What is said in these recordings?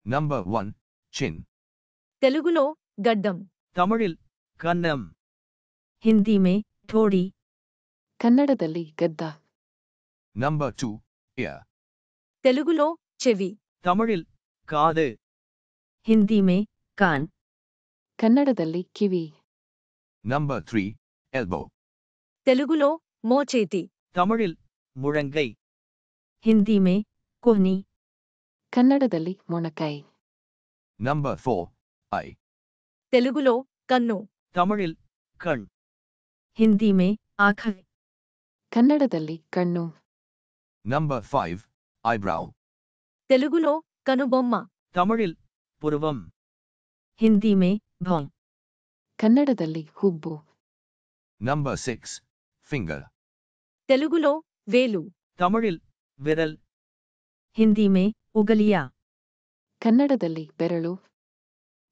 Number 1. Chin. తెలుగులో గడ్డం. ತಮಿಳಿಲ್ ಕನ್ನಂ. ಹಿಂದಿ में थोड़ी, ಕನ್ನಡದಲ್ಲಿ ಗದ್ದ. Number 2. Ear. తెలుగులో చెవి. ತಮಿಳಿಲ್ ಕಾದು. हिंदी में कान, ಕನ್ನಡದಲ್ಲಿ ಕಿವಿ. Number 3. Elbow. తెలుగులో మోచేతి. ತಮಿಳಿಲ್ ಮುಳಂಗೈ. हिंदी में कोहनी, ಕನ್ನಡದಲ್ಲಿ ಮೊಣಕೈ. Number 4. Eye. తెలుగులో కన్ను. ತಮಿಳಿಲ್ ಕಣ್. हिंदी में आँखें, ಕನ್ನಡದಲ್ಲಿ ಕಣ್ಣು. Number 5. Eyebrow. తెలుగులో కనుబొమ్మ. ತಮಿಳಿಲ್ ಪುರುವಂ. हिंदी में भौं, ಕನ್ನಡದಲ್ಲಿ ಹುಬ್ಬು. Number 6. Finger. తెలుగులో వేలు. ತಮಿಳಿಲ್ ವಿರಲ್. हिंदी में उंगलियां, ಕನ್ನಡದಲ್ಲಿ ಬೆರಳು.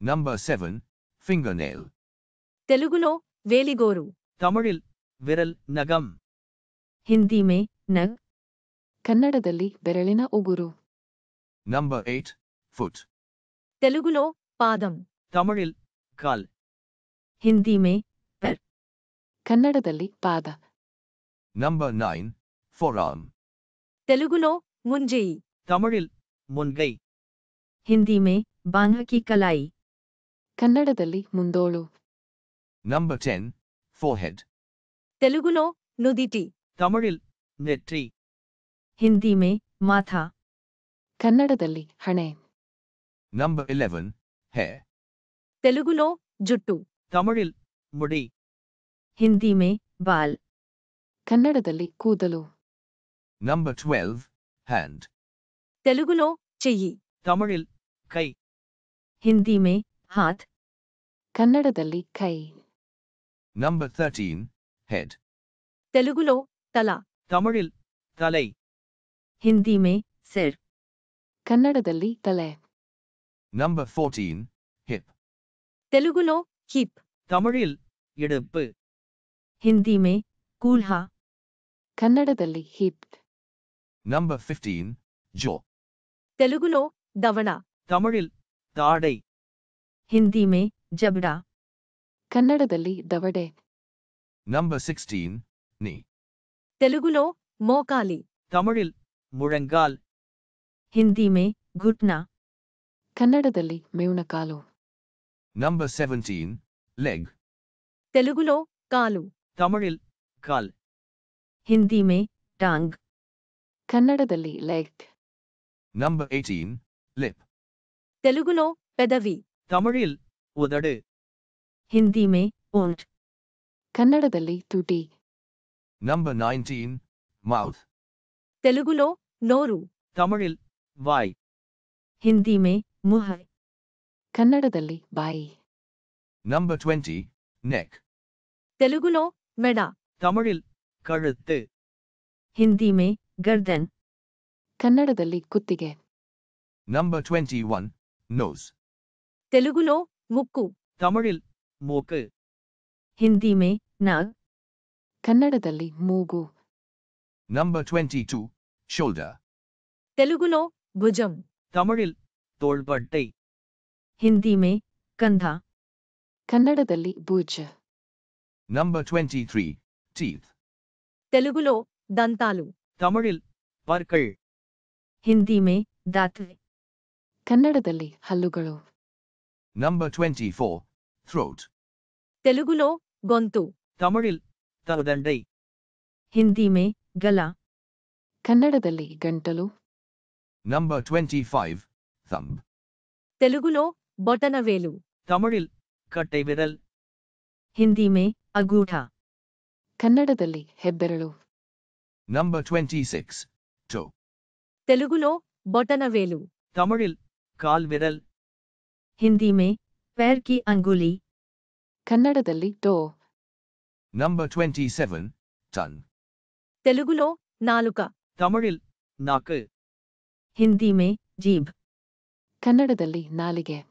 Number 7. Fingernail. తెలుగులో వేలిగోరు. ತಮಿಳಿಲ್ ವಿರಲ್ ನಗಂ. हिंदी में नग, ಕನ್ನಡದಲ್ಲಿ ಬೆರಳಿನ ಉಗುರು. Number 8. Foot. తెలుగులో పాదం. ತಮಿಳಿಲ್ ಕಾಲ್. हिंदी में पैर, ಕನ್ನಡದಲ್ಲಿ ಪಾದ. Number 9. Forearm. తెలుగులో ముంజేయి. ತಮಿಳಿಲ್ ಮುನ್ಗೈ. हिंदी में बांह की कलाई, ಕನ್ನಡದಲ್ಲಿ ಮುಂದೋಳು. Number 10. Forehead. తెలుగులో నుదిటి. ತಮಿಳಿಲ್ ನೆಟ್ರಿ. हिंदी में माथा, ಕನ್ನಡದಲ್ಲಿ ಹಣೆ. Number 11. Hair. తెలుగులో జుట్టు. ತಮಿಳಿಲ್ ಮುಡಿ. हिंदी में बाल, ಕನ್ನಡದಲ್ಲಿ ಕೂದಲು. Number 12. Hand. తెలుగులో చెయ్యి. ತಮಿಳಿಲ್ ಕೈ. हिंदी में हाथ, ಕನ್ನಡದಲ್ಲಿ ಕೈ. Number 13. Head. తెలుగులో తల. ತಮಿಳಿಲ್ ತಲೈ. हिंदी में सिर, ಕನ್ನಡದಲ್ಲಿ ತಲೆ. Number 14. Hip. తెలుగులో హిప్. ತಮಿಳಿಲ್ ಇಡುಪು. हिंदी में कूल्हा, ಕನ್ನಡದಲ್ಲಿ ಹಿಪ್. Number 15. Jaw. తెలుగులో దవడ. ತಮಿಳಿಲ್ ತಾಡೈ. हिंदी में जबड़ा, ಕನ್ನಡದಲ್ಲಿ ದವಡೆ. Number 16. Knee. తెలుగులో మోకాలి. ತಮಿಳಿಲ್ ಮುಳಂಗಾಲ್. हिंदी में घुटना, ಕನ್ನಡದಲ್ಲಿ ಮೇವುನಕಾಲು. Number 17. Leg. తెలుగులో కాలు. ತಮಿಳಿಲ್ ಕಾಲ್. हिंदी में टांग, ಕನ್ನಡದಲ್ಲಿ ಲೆಗ್. Number 18. Lip. తెలుగులో పెదవి. ತಮಿಳಿಲ್ ಉದಡು. हिंदी में ऊंट, ಕನ್ನಡದಲ್ಲಿ ತುಟಿ. Number 19. Mouth. తెలుగులో నోరు. ತಮಿಳಿಲ್ ವಾಯ್. हिंदी में मुंह, ಕನ್ನಡದಲ್ಲಿ ಬಾಯಿ. Number 20. Neck. తెలుగులో మెడ. ತಮಿಳಿಲ್ ಕழுத்து. हिंदी में गर्दन, ಕನ್ನಡದಲ್ಲಿ ಕುತ್ತಿಗೆ. Number 21. Nose. తెలుగులో ముక్కు. ತಮಿಳಿಲ್ ಮೂಕು. हिंदी में नाक, ಕನ್ನಡದಲ್ಲಿ ಮೂಗು. Number 22. Shoulder. తెలుగులో భుజం. ತಮಿಳಿಲ್ ತೋಳ್ಪಟ್ಟೈ. हिंदी में कंधा, ಕನ್ನಡದಲ್ಲಿ ಭುಜ. Number 23. Teeth. తెలుగులో దంతాలు. ತಮಿಳಿಲ್ ಪರ್ಕಳ್. हिंदी में दांत, ಕನ್ನಡದಲ್ಲಿ ಹಲ್ಲುಗಳು. Number 24. Throat. తెలుగులో గొంతు. ತಮಿಳಿಲ್ ತರದಂಡೈ. हिंदी में गला, ಕನ್ನಡದಲ್ಲಿ ಗಂಟಲು. Number 25. Thumb. తెలుగులో బొటనవేలు. ತಮಿಳಿಲ್ ಕಟ್ಟೈ ವಿರಲ್. हिंदी में अंगूठा, ಕನ್ನಡದಲ್ಲಿ ಹೆಬ್ಬೆರಳು. Number 26. Toe. తెలుగులో బొటనవేలు. ತಮಿಳಿಲ್ ಕಾಲ್ ವಿರಲ್. हिंदी में पैर की अंगुली, ಕನ್ನಡದಲ್ಲಿ ಟೋ. Number 27. Tongue. తెలుగులో నాలుక. ತಮಿಳಿಲ್ ನಾಕು. हिंदी में जीभ, ಕನ್ನಡದಲ್ಲಿ ನಾಲಿಗೆ.